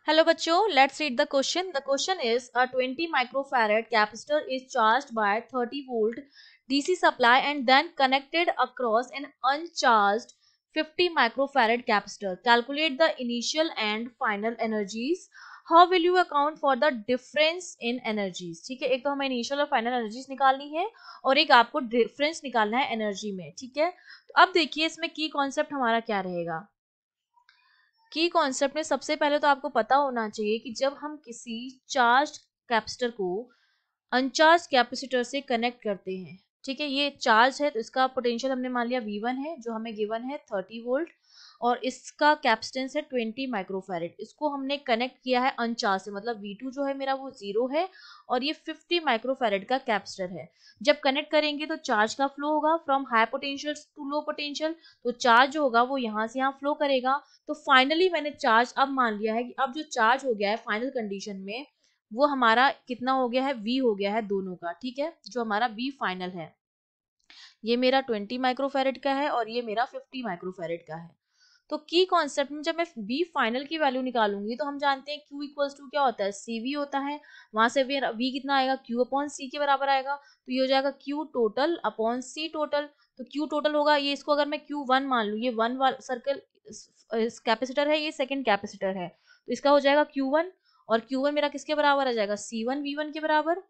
Hello बच्चों, let's read the question. The question is a 20 microfarad capacitor is charged by 30 volt DC supply and then connected across an uncharged 50 microfarad capacitor. Calculate the initial and final energies. How will you account for the difference in energies? ठीक है, एक तो हमें initial और final energies निकालनी है और एक आपको difference निकालना है energy में. ठीक है, तो अब देखिए इसमें की concept हमारा क्या रहेगा. की कॉन्सेप्ट में सबसे पहले तो आपको पता होना चाहिए कि जब हम किसी चार्ज कैपेसिटर को अनचार्ज कैपेसिटर से कनेक्ट करते हैं, ठीक है, ये चार्ज है तो इसका पोटेंशियल हमने मान लिया V1 है जो हमें गिवन है 30 वोल्ट और इसका कैपेसिटेंस है 20 माइक्रोफैरेड. इसको हमने कनेक्ट किया है अनचार्ज से, मतलब V2 जो है मेरा वो 0 है और ये 50 माइक्रोफैरेड का कैपेसिटर है. जब कनेक्ट करेंगे तो चार्ज का फ्लो होगा from high potential to low potential, तो चार्ज जो होगा वो यहाँ से यहाँ फ्लो करेगा. तो फाइनली मैंने चार्ज अब मान लिया है कि अब जो चार्ज हो गया है फाइनल कंडीशन में वो हमारा कितना हो गया है, V हो गया है दोनों का. ठीक है, जो हमारा V फाइनल है ये मेरा 20 माइक्रोफैरेड का है और ये मेरा 50 माइक्रोफैरेड का है. तो की कॉन्सेप्ट में जब मैं V फाइनल की वैल्यू निकालूंगी तो हम जानते हैं Q इक्वल्स टू क्या होता है, CV होता है. वहां से V कितना आएगा, Q अपॉन C के बराबर आएगा. तो ये हो जाएगा Q total upon C total. तो Q टोटल होगा, ये इसको अगर मैं Q1 मान लूँ, ये वन सर्कल कैपेसिटर है, ये सेकेंड कैपेसिटर है, तो इसका हो जाएगा Q1 और Q1 मेरा किसके बराबर आ जाएगा, C1 V1 के बराबर,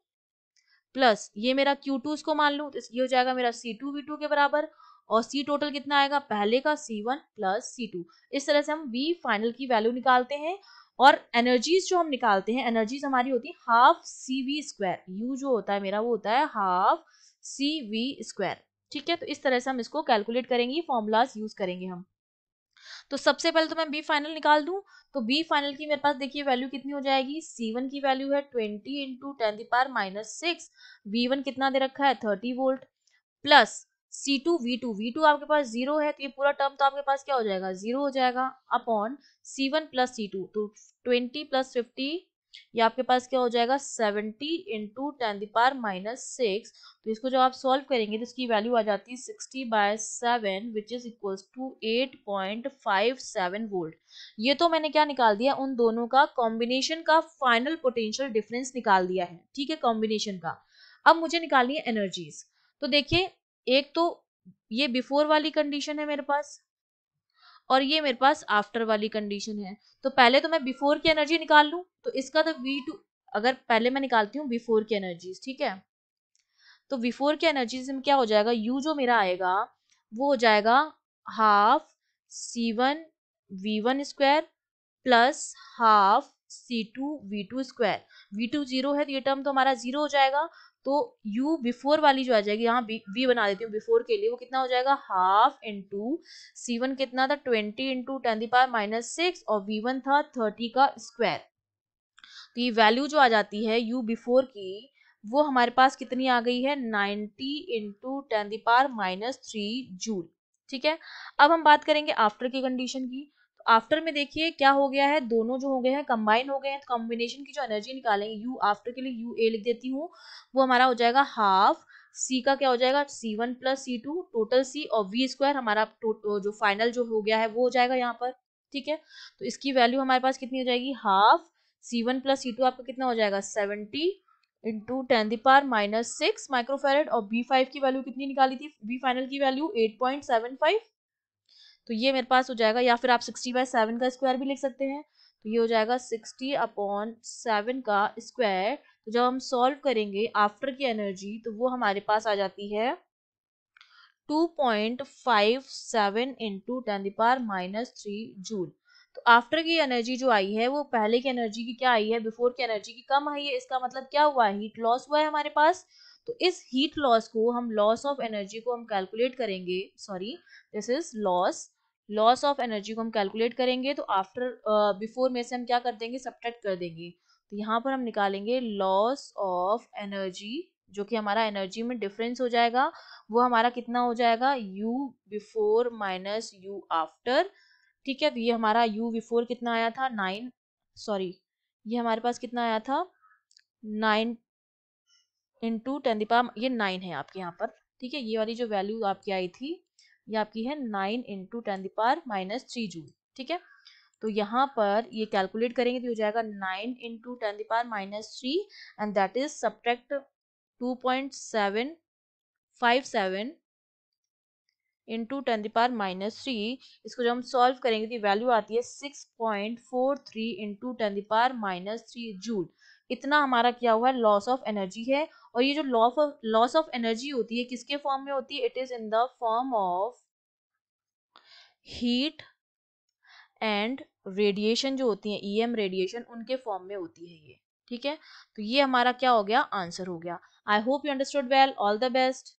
प्लस ये मेरा Q2 इसको मान लूं तो ये हो जाएगा मेरा C2 V2 के बराबर और C टोटल कितना आएगा, पहले का C1 प्लस C2. इस तरह से हम V फाइनल की वैल्यू निकालते हैं और एनर्जीज जो हम निकालते हैं, एनर्जीज हमारी होती है हाफ CV स्क्वायर. U जो होता है मेरा वो होता है हाफ CV स्क्वायर. ठीक है, तो इस तरह से हम इसको कैलकुलेट करेंगे, फॉर्मूलाज यूज करेंगे हम. तो सबसे पहले तो मैं बी फाइनल निकाल दूं. तो बी फाइनल की मेरे पास देखिए वैल्यू कितनी हो जाएगी, C1 की वैल्यू है 20 इंटू 10⁻⁻6, V1 कितना दे रखा है 30 वोल्ट, प्लस C2 V2 आपके पास 0 है तो ये पूरा टर्म तो आपके पास क्या हो जाएगा, 0 हो जाएगा, अपॉन C1 प्लस C2, तो 20 प्लस 50 ये आपके पास क्या हो जाएगा 70 इंटू 10⁻⁻6. तो इसको जब आप सॉल्व करेंगे तो इसकी वैल्यू आ जाती है 60/7 which is equals to 8.57 volt. ये तो मैंने क्या निकाल दिया, उन दोनों का कॉम्बिनेशन का फाइनल पोटेंशियल डिफरेंस निकाल दिया है. ठीक है, कॉम्बिनेशन का. अब मुझे निकालनी है एनर्जीज. तो देखिए एक तो ये बिफोर वाली कंडीशन है मेरे पास और ये मेरे पास आफ्टर वाली कंडीशन है. तो पहले तो मैं बिफोर की एनर्जी निकाल लूं, तो इसका तो V2 अगर पहले मैं निकालती हूँ बिफोर की एनर्जीज, ठीक है, तो बिफोर की एनर्जीज में क्या हो जाएगा, U जो मेरा आएगा वो हो जाएगा half C1 V1 square plus half C2 V2 square. V2 0 है तो ये टर्म तो हमारा 0 हो जाएगा. तो U बिफोर वाली जो आ जाएगी, यहाँ V बना देती हूँ बिफोर के लिए, वो कितना हो जाएगा हाफ इंटू C1 कितना था 20 इंटू 10⁻⁻6 और V1 था 30 का स्क्वायर. तो ये वैल्यू जो आ जाती है U बिफोर की वो हमारे पास कितनी आ गई है 90 इंटू 10⁻³ जूल. ठीक है, अब हम बात करेंगे आफ्टर की कंडीशन की. तो आफ्टर में देखिए क्या हो गया है, दोनों जो हो गए हैं कंबाइन हो गए हैं, तो कॉम्बिनेशन की जो एनर्जी निकालेंगे U आफ्टर के लिए UA लिख देती हूँ, वो हमारा हो जाएगा हाफ C का क्या हो जाएगा C1 plus C2 total C और V स्क्वायर हमारा जो फाइनल जो हो गया है वो हो जाएगा यहाँ पर. ठीक है, तो इसकी वैल्यू हमारे पास कितनी हो जाएगी, हाफ C1 प्लस C2 आपका कितना हो जाएगा 70 इंटू 10⁻⁻6 माइक्रोफेरेड और B5 की वैल्यू कितनी निकाली थी, B फाइनल की वैल्यू 8.75. तो ये मेरे पास हो जाएगा, या फिर आप 60/7 का स्क्वायर भी लिख सकते हैं, तो ये हो जाएगा 60/7 का स्क्वायर. तो जब हम सॉल्व करेंगे आफ्टर की एनर्जी तो वो हमारे पास आ जाती है 2.57 इंटू 10⁻³ जूल. तो आफ्टर की एनर्जी जो आई है वो पहले की एनर्जी की क्या आई है, बिफोर की एनर्जी की कम आई है. इसका मतलब क्या हुआ है, हीट लॉस हुआ है हमारे पास. तो इस हीट लॉस को हम लॉस ऑफ एनर्जी को हम कैलकुलेट करेंगे, sorry this is loss of energy को हम कैलकुलेट करेंगे. तो आफ्टर बिफोर में से हम क्या कर देंगे, सब्ट्रैक्ट कर देंगे. तो यहाँ पर हम निकालेंगे लॉस ऑफ एनर्जी, जो कि हमारा एनर्जी में डिफरेंस हो जाएगा, वो हमारा कितना हो जाएगा U before minus U after. ठीक है, तो ये हमारा U बिफोर कितना आया था 9, सॉरी ये हमारे पास कितना आया था 9 इंटू 10⁻, ये 9 है आपके यहाँ पर. ठीक है, ये वाली जो वैल्यू आपकी आई थी ये आपकी है 9 इंटू 10⁻³ जूल. ठीक है, तो यहाँ पर ये कैलकुलेट करेंगे तो हो जाएगा 9 into 10⁻³ and that is subtract 2.757 into 10⁻³ इसको जब हम सॉल्व करेंगे तो वैल्यू आती है 6.43 इंटू 10⁻³ जूल। इतना हमारा क्या हुआ है, लॉस ऑफ एनर्जी है। और ये जो लॉस ऑफ एनर्जी होती है किसके फॉर्म में होती है, it is in the form of heat and radiation जो होती है, ईएम रेडिएशन, उनके फॉर्म में होती है ये। ठीक है, तो ये हमारा क्या हो गया, आंसर हो गया। I hope you understood well. All the best.